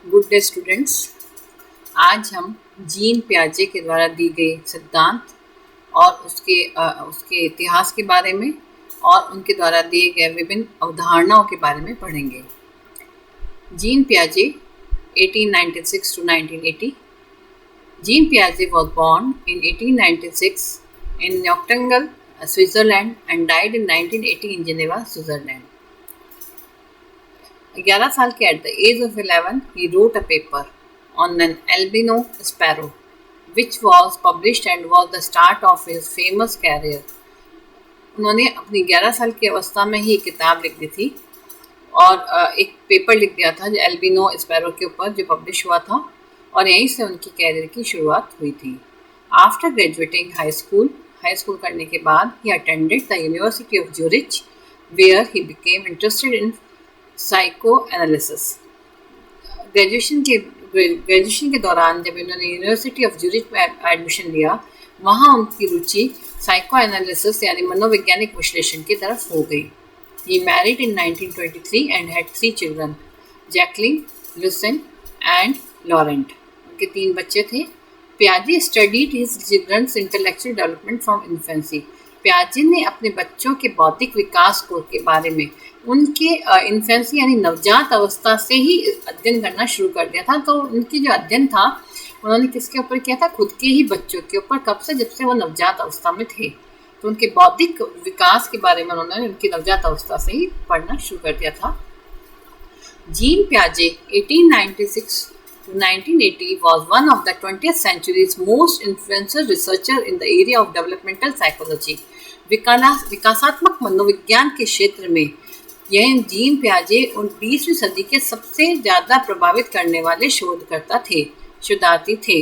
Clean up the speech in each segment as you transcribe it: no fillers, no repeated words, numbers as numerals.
Good day students. आज हम gene पियाजे के द्वारा दी गई सिद्धांत और उसके इतिहास के बारे में और उनके द्वारा दिए गए विभिन्न अवधारणाओं के बारे में पढ़ेंगे। जीन पियाजे 1896 to 1980। Jean Piaget was born in 1896 in Noctangle, Switzerland and died in 1980 in Geneva, Switzerland। 11 साल के at the age of 11 he wrote a paper on an albino sparrow which was published and was the start of his famous career। उन्होंने अपनी 11 साल की अवस्था में ही किताब लिख दी थी और एक पेपर लिख दिया था जो एल्बिनो स्पैरो के ऊपर, जो पब्लिश हुआ था और यहीं से उनकी कैरियर की शुरुआत हुई थी। आफ्टर ग्रेजुएटिंग हाई स्कूल करने के बाद ही attended the university of Zurich where he became interested in psychoanalysis. Graduation के दौरान जब इन्होंने यूनिवर्सिटी ऑफ ज्यूरिच में एडमिशन लिया, वहाँ उनकी रुचि साइको एनालिसिस यानी मनोवैज्ञानिक विश्लेषण की तरफ हो गई। He married in 1923 and had 3 children, Jacqueline, Lucien and Laurent। उनके 3 बच्चे थे। Piaget studied his children's intellectual development from infancy। Piaget ने अपने बच्चों के बौद्धिक विकास के बारे में उनके इन्फेंसी यानी नवजात अवस्था से ही अध्ययन करना शुरू कर दिया था। तो उनकी जो अध्ययन था उन्होंने किसके ऊपर किया था? खुद के ही बच्चों के ऊपर। कब से? जब से वो नवजात अवस्था में थे। तो उनके बौद्धिक विकास के बारे में उन्होंने उनकी नवजात अवस्था से ही पढ़ना शुरू कर दिया था। जीन पियाजे 1896 to 1980 was one of the 20th century's most influential researcher in the area of developmental psychology। विकासात्मक मनोविज्ञान के क्षेत्र में यह जीन पियाजे 20वीं सदी के सबसे ज़्यादा प्रभावित करने वाले शोधार्थी थे।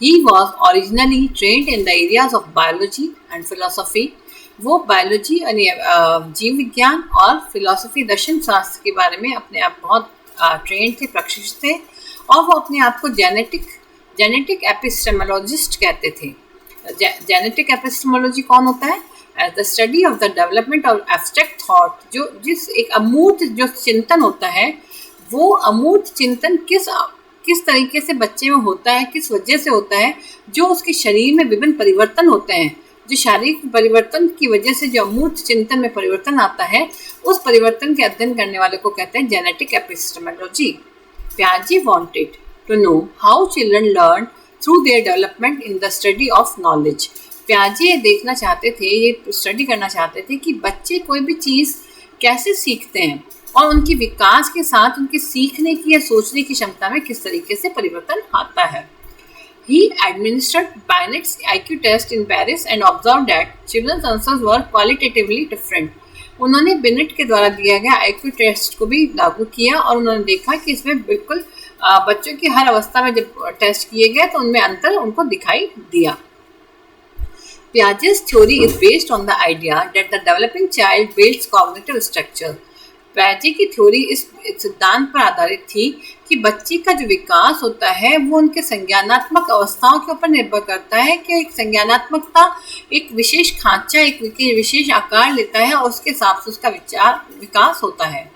He was originally trained in the areas of biology and philosophy। वो बायोलॉजी यानी जीव विज्ञान और फिलोसफी दर्शन शास्त्र के बारे में अपने आप बहुत ट्रेंड थे, प्रशिक्षित थे और वो अपने आप को जेनेटिक एपिस्टेमोलॉजिस्ट कहते थे। जेनेटिक एपिस्टेमोलॉजी कौन होता है? As the study of the development of abstract thought. जिस एक अमूर्त जो चिंतन होता है, वो अमूर्त चिंतन किस तरीके से बच्चे में होता है, किस वजह से होता है, जो उसके शरीर में विभिन्न परिवर्तन होते हैं, जो शारीरिक परिवर्तन की वजह से जो अमूर्त चिंतन में परिवर्तन आता है, उस परिवर्तन के अध्ययन करने वाले को कहते हैं genetic epistemology. Piaget wanted to know how children learn through their development in the study of knowledge। Piaget देखना चाहते थे, ये स्टडी करना चाहते थे कि बच्चे कोई भी चीज़ कैसे सीखते हैं और उनके विकास के साथ उनके सीखने की या सोचने की क्षमता में किस तरीके से परिवर्तन आता है। He administered Binet's IQ test in Paris and observed that children's answers were qualitatively different। उन्होंने बिनेट के द्वारा दिया गया IQ टेस्ट को भी लागू किया और उन्होंने देखा कि इसमें बिल्कुल बच्चों की हर अवस्था में जब टेस्ट किए गए तो उनमें अंतर उनको दिखाई दिया। Piaget's theory is based on the idea that the developing child builds cognitive structure। पियाजे की थ्योरी इस सिद्धांत पर आधारित थी कि बच्चे का जो विकास होता है वो उनके संज्ञानात्मक अवस्थाओं के ऊपर निर्भर करता है कि एक संज्ञानात्मकता एक विशेष खांचा, एक विशेष आकार लेता है और उसके हिसाब से उसका विकास होता है।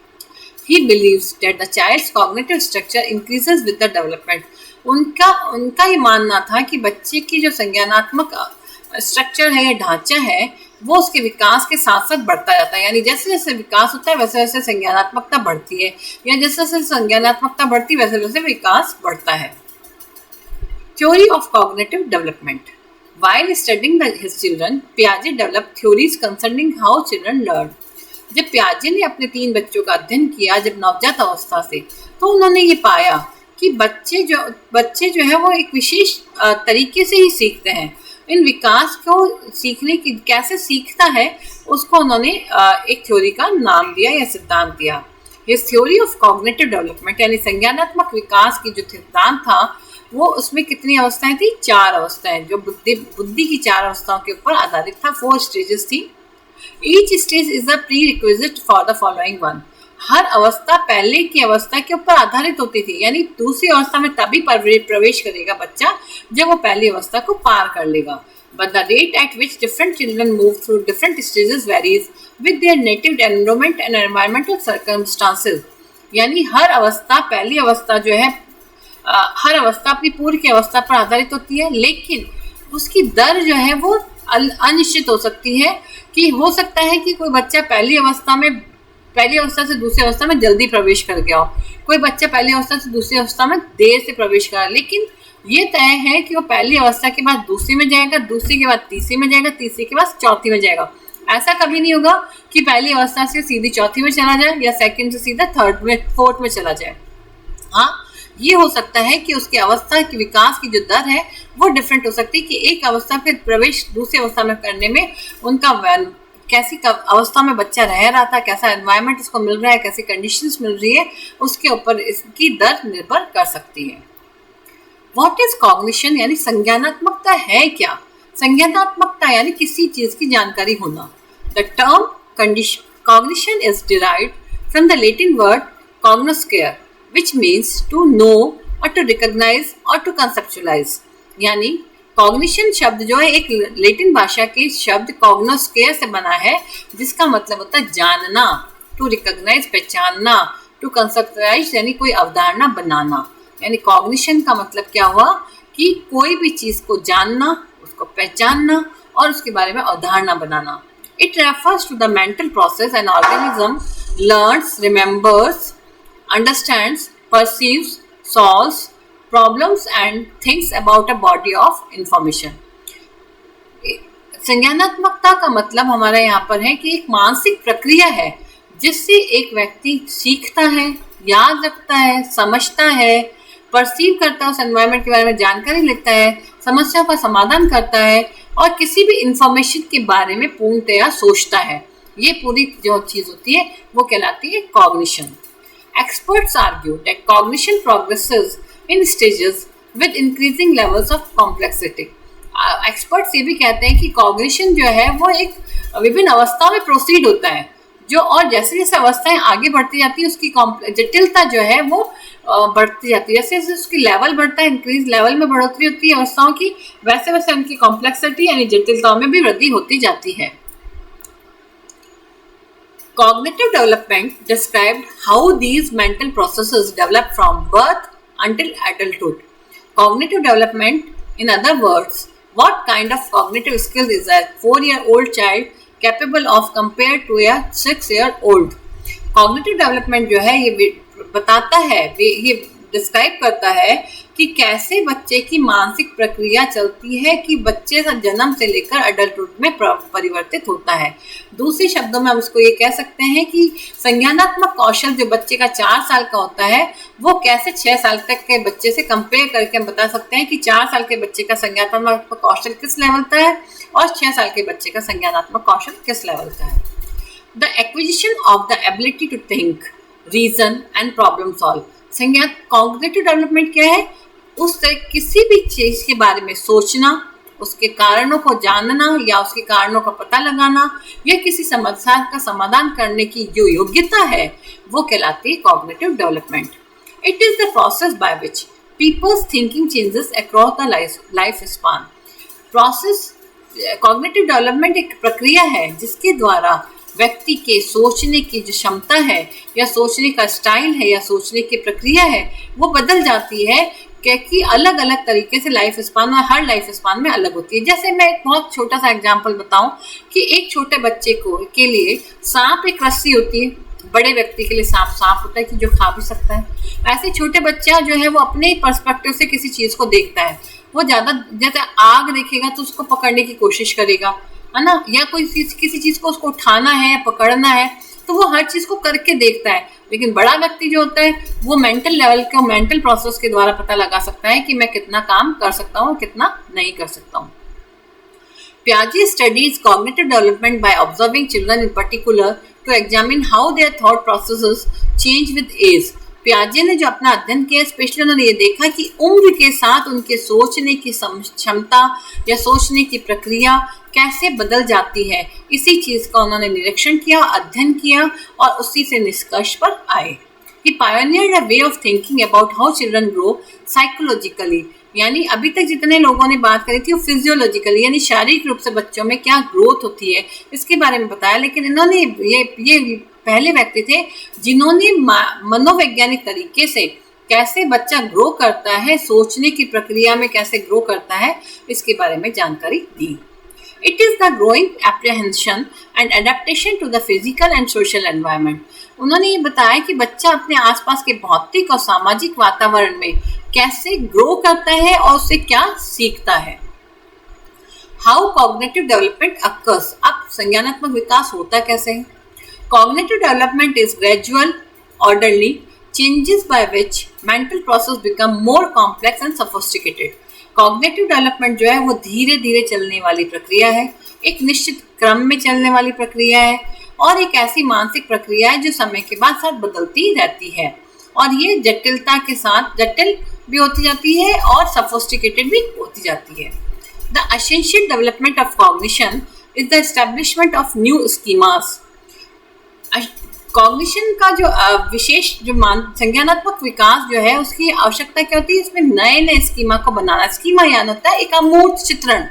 He believes that the child's cognitive structure increases with the development। उनका ये मानना था कि बच्चे की जो संज्ञानात्मक स्ट्रक्चर है या ढांचा है वो उसके विकास के साथ साथ बढ़ता जाता है। यानी जैसे जैसे विकास होता है वैसे वैसे संज्ञानात्मकता बढ़ती है, या जैसे जैसे संज्ञानात्मकता बढ़ती है वैसे वैसे विकास बढ़ता है। Theory of cognitive development. While studying his children, Piaget developed theories concerning how children learn। जब पियाजे ने अपने 3 बच्चों का अध्ययन किया जब नवजात अवस्था से, तो उन्होंने ये पाया कि बच्चे जो है वो एक विशेष तरीके से ही सीखते हैं। इन विकास को सीखने की कैसे सीखता है उसको उन्होंने एक थ्योरी का नाम दिया या सिद्धांत दिया। इस थ्योरी ऑफ कॉग्निटिव डेवलपमेंट यानी संज्ञानात्मक विकास की जो सिद्धांत था वो उसमें कितनी अवस्थाएं थी? 4 अवस्थाएं, जो बुद्धि की 4 अवस्थाओं के ऊपर आधारित था। 4 स्टेजेस थी। Each stage is a prerequisite for the following one. हर अवस्था पहले की अवस्था के ऊपर आधारित होती थी, यानी दूसरी अवस्था में तभी प्रवेश करेगा बच्चा जब वो पहली अवस्था को पार कर लेगा। But the rate at which different children move through different stages varies with their native environment and environmental circumstances। यानी हर अवस्था, पहली अवस्था जो है हर अवस्था अपनी पूर्व की अवस्था पर आधारित होती है, लेकिन उसकी दर जो है वो अनिश्चित हो सकती है। कि हो सकता है कि कोई बच्चा पहली अवस्था से दूसरी अवस्था में जल्दी प्रवेश कर गया हो, कोई बच्चा पहली अवस्था से दूसरी अवस्था में देर से प्रवेश करा, लेकिन ये तय है कि वो पहली अवस्था के बाद दूसरी में जाएगा, दूसरी के बाद तीसरी में जाएगा, तीसरी के बाद चौथी में जाएगा। ऐसा कभी नहीं होगा कि पहली अवस्था से सीधी चौथी में चला जाए या सेकंड से सीधा थर्ड में फोर्थ में चला जाए। हाँ, ये हो सकता है कि उसकी अवस्था की विकास की जो दर है वो डिफरेंट हो सकती है, कि एक अवस्था से प्रवेश दूसरी अवस्था में करने में उनका कैसी अवस्था में बच्चा रह रहा था, कैसा एनवायरनमेंट उसको मिल रहा है, कैसी कंडीशंस मिल रही है, उसके ऊपर इसकी दर निर्भर कर सकती है। व्हाट इज कॉग्निशन, यानी संज्ञानात्मकता है क्या? संज्ञानात्मकता यानी किसी चीज की जानकारी होना। The term cognition is derived from the Latin word cognoscere, which means to know or to recognize or to conceptualize। यानी कॉग्निशन शब्द जो है एक लैटिन भाषा के शब्द कॉग्नोस्केयर से बना है, जिसका मतलब होता है जानना, टू रिकॉग्नाइज पहचानना, टू कंसेप्चुअलाइज यानी कोई अवधारणा बनाना। यानी कॉग्निशन का मतलब क्या हुआ कि कोई भी चीज को जानना, उसको पहचानना और उसके बारे में अवधारणा बनाना। It refers to the mental process an organism learns, remembers, understands, perceives, solves problems and thinks about a body of information। संज्ञानात्मकता का मतलब हमारा यहाँ पर है कि एक मानसिक प्रक्रिया है जिससे एक व्यक्ति सीखता है, याद रखता है, समझता है, परसीव करता है, उस एनवायरनमेंट के बारे में जानकारी लेता है, समस्याओं का समाधान करता है और किसी भी इंफॉर्मेशन के बारे में पूर्णतया सोचता है। ये पूरी जो चीज होती है वो कहलाती है cognition. Experts argue that cognition progresses in stages with increasing levels of complexity। Experts ये भी कहते हैं कि cognition जो है वो एक विभिन्न अवस्थाओं में प्रोसीड होता है, जो और जैसे जैसे अवस्थाएं आगे बढ़ती जाती है उसकी जटिलता जो है वो बढ़ती जाती है। जैसे जैसे उसकी लेवल बढ़ता है, इंक्रीज लेवल में बढ़ोतरी होती है अवस्थाओं की, वैसे वैसे उनकी कॉम्प्लेक्सिटी यानी जटिलताओं में भी वृद्धि होती जाती है। Cognitive development described how these mental processes develop from birth until adulthood। Cognitive development, in other words, what kind of cognitive skills is a 4-year-old child capable of compared to a 6-year-old। Cognitive development जो है ये बताता है, ये describe करता है कि कैसे बच्चे की मानसिक प्रक्रिया चलती है कि बच्चे का जन्म से लेकर अडल्टहुड में परिवर्तित होता है। दूसरे शब्दों में हम इसको ये कह सकते हैं कि संज्ञानात्मक कौशल जो बच्चे का 4 साल का होता है वो कैसे 6 साल तक के बच्चे से कंपेयर करके हम बता सकते हैं कि 4 साल के बच्चे का संज्ञानात्मक कौशल किस लेवल का है और 6 साल के बच्चे का संज्ञानात्मक कौशल किस लेवल का है। The acquisition of the ability to think, reason and problem solve. Cognitive development क्या है? उस तरह किसी भी चीज के बारे में सोचना, उसके कारणों को जानना या उसके कारणों का पता लगाना या किसी समस्या का समाधान करने की जो योग्यता है वो कहलाती है cognitive development. It is the process by which people's thinking changes across the life span. Cognitive development एक प्रक्रिया है जिसके द्वारा व्यक्ति के सोचने की जो क्षमता है या सोचने का स्टाइल है या सोचने की प्रक्रिया है वो बदल जाती है, क्योंकि अलग अलग तरीके से लाइफ स्पान में, हर लाइफ स्पान में अलग होती है। जैसे मैं एक बहुत छोटा सा एग्जांपल बताऊं कि एक छोटे बच्चे के लिए सांप एक रस्सी होती है, बड़े व्यक्ति के लिए सांप होता है कि जो खा भी सकता है। ऐसे छोटे बच्चा जो है वो अपने पर्सपेक्टिव से किसी चीज को देखता है, वो ज्यादा जैसे आग देखेगा तो उसको पकड़ने की कोशिश करेगा, है ना, या कोई किसी चीज को उसको उठाना है या पकड़ना है तो वो हर चीज को करके देखता है। लेकिन बड़ा व्यक्ति जो होता है वो मेंटल लेवल के, मेंटल प्रोसेस के द्वारा पता लगा सकता है कि मैं कितना काम कर सकता हूँ, कितना नहीं कर सकता हूँ। Piaget studies cognitive development by observing children in particular to examine how their thought processes change with age। पियाजे ने जो अपना अध्ययन किया, स्पेशली उन्होंने ये देखा कि उम्र के साथ उनके सोचने की क्षमता या सोचने की प्रक्रिया कैसे बदल जाती है। इसी चीज का उन्होंने निरीक्षण किया, अध्ययन किया और उसी से निष्कर्ष पर आए। He pioneered a way of thinking about how children grow psychologically। यानी अभी तक जितने लोगों ने बात करी थी वो फिजियोलॉजिकली यानी शारीरिक रूप से बच्चों में क्या ग्रोथ होती है इसके बारे में बताया, लेकिन इन्होंने ये पहले व्यक्ति थे जिन्होंने मनोवैज्ञानिक तरीके से कैसे बच्चा ग्रो करता है, सोचने की प्रक्रिया में कैसे ग्रो करता है, इसके बारे में जानकारी दी। It is the growing apprehension and adaptation to the physical and social environment. उन्होंने ये बताया कि बच्चा अपने आसपास के भौतिक और सामाजिक वातावरण में कैसे ग्रो करता है और उससे क्या सीखता है। How cognitive development occurs. अब संज्ञानात्मक विकास होता कैसे है? Cognitive development is gradual, orderly changes by which mental process become more complex and sophisticated. Cognitive development जो है वो धीरे धीरे चलने वाली प्रक्रिया है, एक निश्चित क्रम में चलने वाली प्रक्रिया है और एक ऐसी मानसिक प्रक्रिया है जो समय के बाद साथ बदलती रहती है और ये जटिलता के साथ जटिल भी होती जाती है और सफोस्टिकेटेड भी होती जाती है। The essential development of cognition is the establishment of new schemas. Cognition का जो विशेष जो संज्ञानात्मक विकास जो है उसकी आवश्यकता क्या होती है, इसमें नए नए स्कीमा को बनाना। स्कीमा यानी होता है एक अमूर्त चित्रण,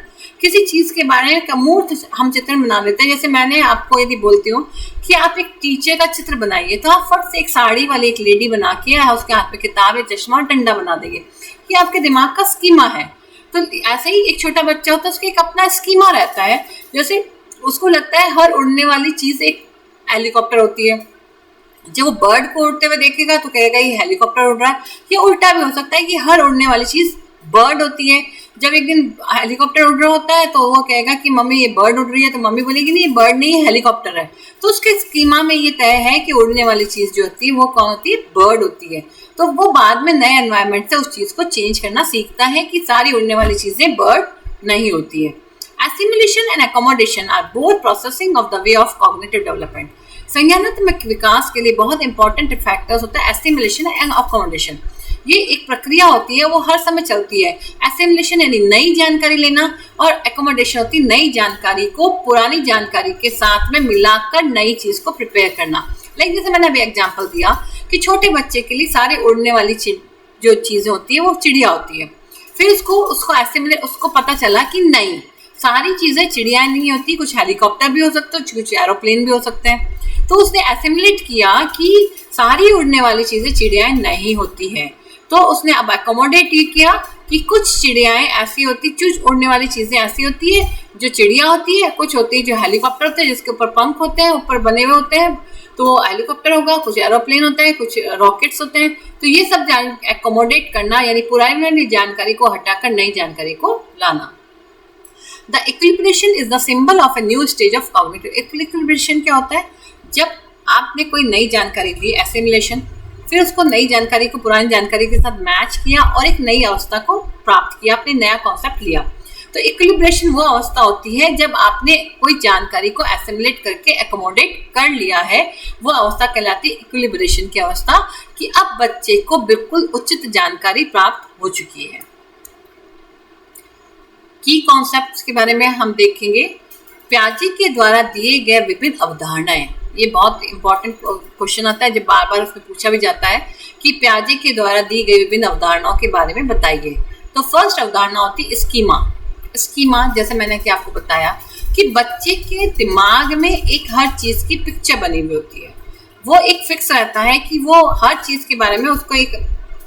किसी चीज के बारे में अमूर्त हम चित्रण बना लेते हैं। जैसे मैंने आपको यदि बोलती हूँ कि आप एक टीचर का चित्र बनाइए तो आप फट से एक साड़ी वाली एक लेडी बना के उसके हाथ में किताब है, चश्मा और डंडा बना देंगे, ये आपके दिमाग का स्कीमा है। तो ऐसे ही एक छोटा बच्चा होता है, उसका एक अपना स्कीमा रहता है। जैसे उसको लगता है हर उड़ने वाली चीज एक हेलीकॉप्टर होती है, जब वो बर्ड को उड़ते हुए देखेगा तो कहेगा ये हेलीकॉप्टर उड़ रहा है। ये उल्टा भी हो सकता है कि हर उड़ने वाली चीज बर्ड होती है। जब एक दिन हेलीकॉप्टर उड़ रहा होता है तो वो कहेगा कि मम्मी ये बर्ड उड़ रही है, तो मम्मी बोलेगी नहीं ये बर्ड नहीं है हेलीकॉप्टर है। तो उसके स्कीमा में ये तय है कि उड़ने वाली चीज जो होती है वो कौन होती है, बर्ड होती है। तो वो बाद में नए एनवायरनमेंट से उस चीज को चेंज करना सीखता है कि सारी उड़ने वाली चीजें बर्ड नहीं होती है। Assimilation and accommodation are both processing of the way of cognitive development. संज्ञानात्मक विकास के लिए बहुत इंपॉर्टेंट फैक्टर्स होता है एसिमिलेशन एंड अकोमोडेशन। ये एक प्रक्रिया होती है, वो हर समय चलती है। एसिमिलेशन यानी नई जानकारी लेना और एकोमोडेशन होती है नई जानकारी को पुरानी जानकारी के साथ में मिलाकर नई चीज को प्रिपेयर करना। लाइक जैसे मैंने अभी एग्जांपल दिया कि छोटे बच्चे के लिए सारे उड़ने वाली जो चीजें होती है वो चिड़िया होती है। फिर उसको एसिमिलेट, उसको पता चला कि नहीं सारी चीजें चिड़िया नहीं होती, कुछ हेलीकॉप्टर भी हो सकते हैं, कुछ एरोप्लेन भी हो सकते हैं। तो उसने एसिमिलेट किया कि सारी उड़ने वाली चीजें चिड़ियाएं नहीं होती हैं। तो उसने अब अकोमोडेट ये किया कि कुछ चिड़ियाएं ऐसी होती, कुछ उड़ने वाली चीजें ऐसी होती है जो चिड़िया होती है, कुछ होती है जो हेलीकॉप्टर होते हैं जिसके ऊपर पंख होते हैं, ऊपर बने हुए होते हैं, तो हेलीकॉप्टर होगा, कुछ एरोप्लेन होता है, कुछ रॉकेट्स होते हैं। तो ये सब अकोमोडेट करना यानी पुरानी जानकारी को हटाकर नई जानकारी को लाना। The equilibration is the symbol of a new stage of cognitive. Equilibration क्या होता है, जब आपने कोई नई जानकारी ली एसिमिलेशन, फिर उसको नई जानकारी को पुरानी जानकारी के साथ मैच किया और एक नई अवस्था को प्राप्त किया, आपने नया कॉन्सेप्ट लिया। तो इक्विलिब्रेशन वो अवस्था होती है जब आपने कोई जानकारी को एसिमिलेट करके एकोमोडेट कर लिया है, वो अवस्था कहलाती है इक्विलिब्रेशन की अवस्था, कि अब बच्चे को बिल्कुल उचित जानकारी प्राप्त हो चुकी है। की कॉन्सेप्ट्स के बारे में हम देखेंगे। प्याजे के द्वारा दिए गए विभिन्न अवधारणाएं, ये बहुत इंपॉर्टेंट क्वेश्चन आता है जब बार बार उसमें पूछा भी जाता है कि प्याजे के द्वारा दी गई विभिन्न अवधारणाओं के बारे में बताइए। तो फर्स्ट अवधारणा होती है स्कीमा। स्कीमा जैसे मैंने कि आपको बताया कि बच्चे के दिमाग में एक हर चीज की पिक्चर बनी हुई होती है, वो एक फिक्स रहता है कि वो हर चीज के बारे में उसको एक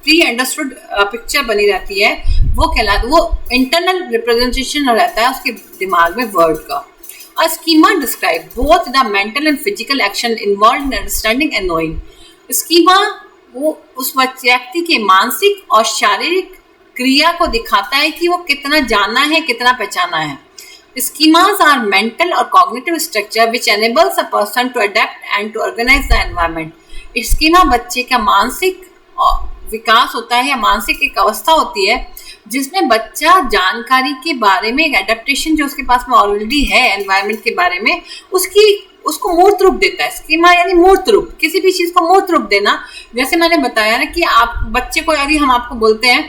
प्री अंडरस्टूड पिक्चर बनी रहती है, वो कहलाता, वो इंटरनल रिप्रेजेंटेशन रहता है उसके दिमाग में वर्ड का। A schema describe both the mental and physical action involved in understanding and knowing. Schema वो उस व्यक्ति के मानसिक और शारीरिक क्रिया को दिखाता है कि वो कितना जाना है, कितना पहचाना है। Schemas are mental or cognitive structure which enables a person to adapt and to organize the environment. Schema बच्चे का मानसिक विकास होता है या मानसिक एक अवस्था होती है जिसमें बच्चा जानकारी के बारे में एक एडेप्टेशन जो उसके पास में ऑलरेडी है एनवायरनमेंट के बारे में उसको मूर्त रूप देता है। स्कीमा यानी मूर्त रूप, किसी भी चीज को मूर्त रूप देना। जैसे मैंने बताया ना कि आप बच्चे को, यदि हम आपको बोलते हैं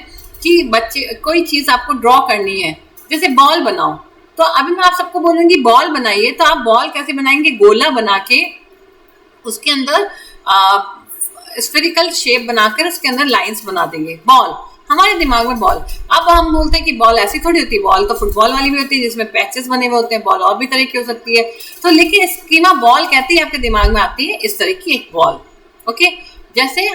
कि बच्चे कोई चीज आपको ड्रॉ करनी है, जैसे बॉल बनाओ, तो अभी मैं आप सबको बोलूंगी बॉल बनाइए, तो आप बॉल कैसे बनाएंगे, गोला बना के उसके अंदर स्फेरिकल शेप बनाकर उसके अंदर लाइंस बना देंगे। बॉल हमारे दिमाग में बॉल, अब हम बोलते हैं कि बॉल ऐसी थोड़ी होती है, बॉल तो फुटबॉल वाली भी होती है जिसमें पैचेस बने हुए होते हैं, बॉल और भी तरह की हो सकती है। तो लेकिन स्कीमा बॉल कहती है आपके दिमाग में आती है इस तरह की एक बॉल। ओके, जैसे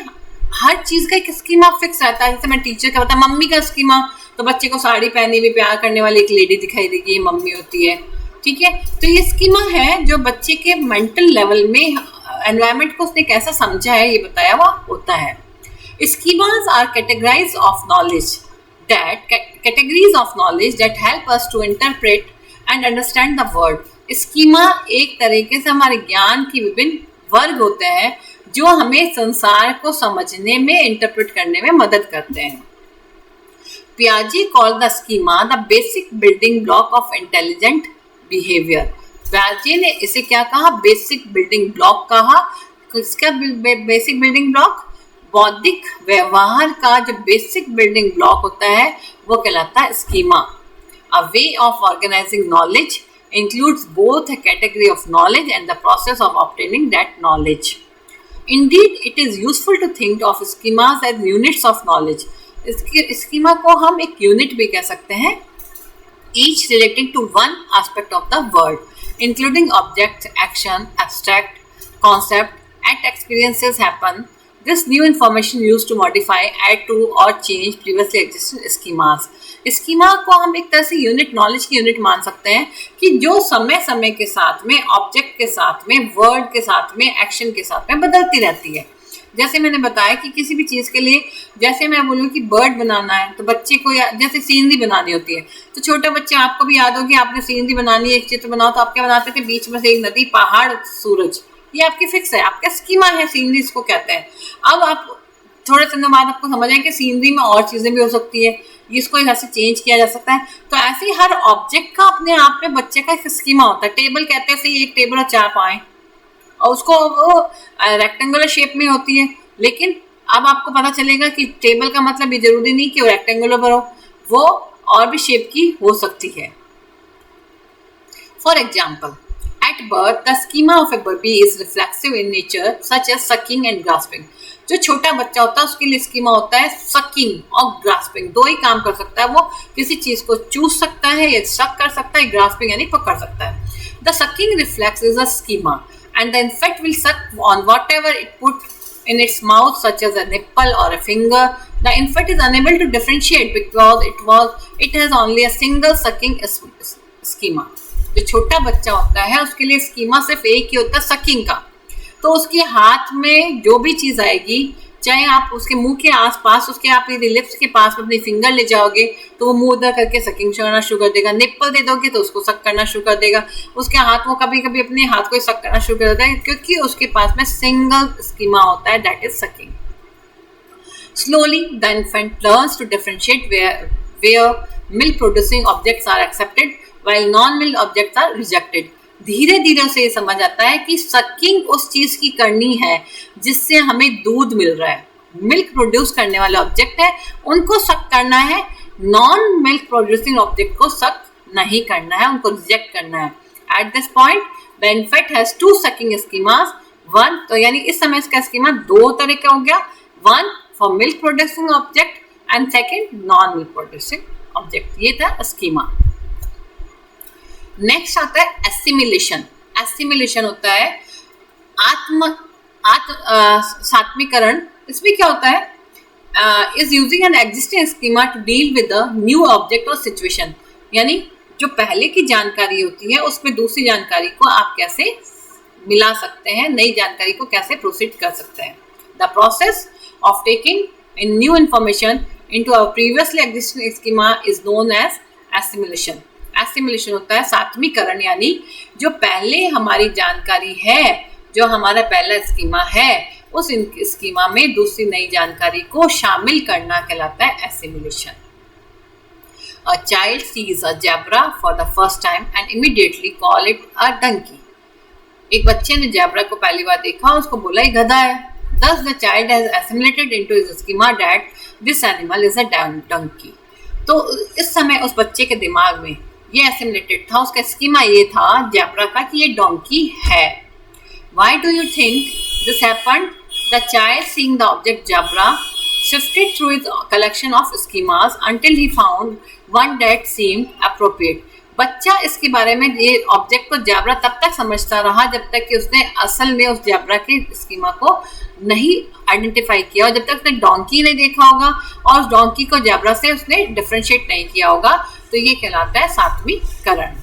हर चीज का एक स्कीमा फिक्स रहता है। जैसे मैं टीचर का बता, मम्मी का स्कीमा, तो बच्चे को साड़ी पहनी हुई प्यार करने वाली एक लेडी दिखाई देगी, ये मम्मी होती है, ठीक है। तो ये स्कीमा है जो बच्चे के मेंटल लेवल में एनवायरनमेंट को उसने कैसा समझा है ये बताया हुआ होता है। Schemas are categories of knowledge that help us to interpret and understand the world. Schema एक तरीके से हमारे ज्ञान की विभिन्न वर्ग होते हैं जो हमें संसार को समझने में, इंटरप्रेट करने में मदद करते हैं। पियाजे call the schema the basic building block of intelligent behaviour. पियाजे ने इसे क्या कहा? बेसिक बिल्डिंग ब्लॉक कहा। किसका बेसिक बिल्डिंग ब्लॉक? बौद्धिक व्यवहार का जो बेसिक बिल्डिंग ब्लॉक होता है वो कहलाता है schema. A way of organising knowledge includes both a category of knowledge and the process of obtaining that knowledge. Indeed, it is useful to think of schemas as units of knowledge. Schema को हम एक unit भी कह सकते हैं, each relating to one aspect of the world, including objects, action, abstract, concept, and experiences happen. This new information used to modify, add to, or change previously existing schemas. Schema को हम एक तरह से unit, knowledge की unit मान सकते हैं कि जो समय समय के साथ में, ऑब्जेक्ट के साथ में, वर्ड के साथ में, एक्शन के साथ में बदलती रहती है। जैसे मैंने बताया कि किसी भी चीज़ के लिए, जैसे मैं बोलूँ कि बर्ड बनाना है तो बच्चे को जैसे सीनरी बनानी होती है, तो छोटे बच्चे, आपको भी याद होगी, आपने सीनरी बनानी है, एक चित्र बनाओ तो आप क्या बनाते थे? बीच में से एक नदी, पहाड़, सूरज, ये आपकी फिक्स है, आपका स्कीमा है, सीनरी इसको कहते हैं। अब आप थोड़े समय बाद आपको समझ आए कि सीनरी में और चीज़ें भी हो सकती है, इसको ऐसे चेंज किया जा सकता है। तो ऐसे ही हर ऑब्जेक्ट का अपने आप में बच्चे का एक स्कीमा होता है। टेबल कहते हैं सही, एक टेबल और 4 पाएं, और उसको वो रेक्टेंगुलर शेप में होती है, लेकिन अब आपको पता चलेगा कि टेबल का मतलब ये जरूरी नहीं कि वो रेक्टेंगुलर हो, वो और भी शेप की हो सकती है। For example, at birth, the schema of a baby is reflexive in nature, such as sucking and grasping. जो छोटा बच्चा होता है उसके लिए स्कीमा होता है सकिंग और ग्रास्पिंग, दो ही काम कर सकता है। वो किसी चीज को चूस सकता है या सक कर सकता है, ग्रास्पिंग यानी पकड़ सकता है। The sucking reflex is a schema and the infect will सक on whatever it put in its mouth, such as a nipple or a finger. The infant is unable to differentiate because it has only a single sucking schema. जो छोटा बच्चा होता है उसके लिए schema सिर्फ एक ही होता है, सकिंग का। तो उसके हाथ में जो भी चीज़ आएगी, चाहे आप उसके मुंह के आसपास, उसके आप यदि लिप्स के पास अपनी फिंगर ले जाओगे तो वो मुंह उधर करके सकिंग करना शुरू कर देगा। निप्पल दे दोगे तो उसको सक करना शुरू कर देगा। उसके हाथ, वो कभी कभी अपने हाथ को सक करना शुरू कर देता है क्योंकि उसके पास में सिंगल स्कीमा होता है, that is sucking. Slowly, the infant learns to differentiate where milk-producing objects are accepted while non-milk objects are rejected. धीरे धीरे उसे ये समझ आता है कि सकिंग उस चीज की करनी है जिससे हमें दूध मिल रहा है। मिल्क प्रोड्यूस करने वाले ऑब्जेक्ट है उनको सक करना है, नॉन मिल्क प्रोड्यूसिंग ऑब्जेक्ट को सक नहीं करना है, उनको रिजेक्ट करना है। At this point the infant has 2 sucking schemas, one, तो यानी इस समय इसका स्कीमा 2 तरह का हो गया, one for milk producing object and second non milk producing object. ये था स्कीमा। नेक्स्ट आता है एसिमिलेशन। एसिमिलेशन होता है सात्मीकरण। इसमें क्या होता है? Is using an existing schema to deal with the new object और सिचुएशन। यानी जो पहले की जानकारी होती है उसमें दूसरी जानकारी को आप कैसे मिला सकते हैं, नई जानकारी को कैसे प्रोसीड कर सकते हैं। The process of taking in new information into our previously existing schema is known as assimilation. Assimilation होता है सात्मीकरण, यानी जो पहले हमारी जानकारी है, जो हमारा पहला स्कीमा है, उस स्कीमा में दूसरी नई जानकारी को शामिल करना कहलाता है assimilation. A child sees a zebra for the first time and immediately call it a donkey. एक बच्चे ने ज़ेब्रा को पहली बार देखा, उसको बोला ये गधा है। Thus the child has assimilated into his schema that this animal is a donkey. तो इस समय उस बच्चे के दिमाग में ये एसिमिलेटेड था, उसका स्कीमा ये था ज़ेब्रा का कि ये डोंकी है। Why do you think this happened? The child seeing the object zebra sifted through his collection of schemas until he found one that seemed appropriate. बच्चा इसके बारे में, ये ऑब्जेक्ट को जैबरा तब तक समझता रहा जब तक कि उसने असल में उस जैबरा के स्कीमा को नहीं आइडेंटिफाई किया, और जब तक उसने डोंकी नहीं देखा होगा और उस डोंकी को जैबरा से उसने डिफरेंशिएट नहीं किया होगा। तो ये कहलाता है सातवीं करण।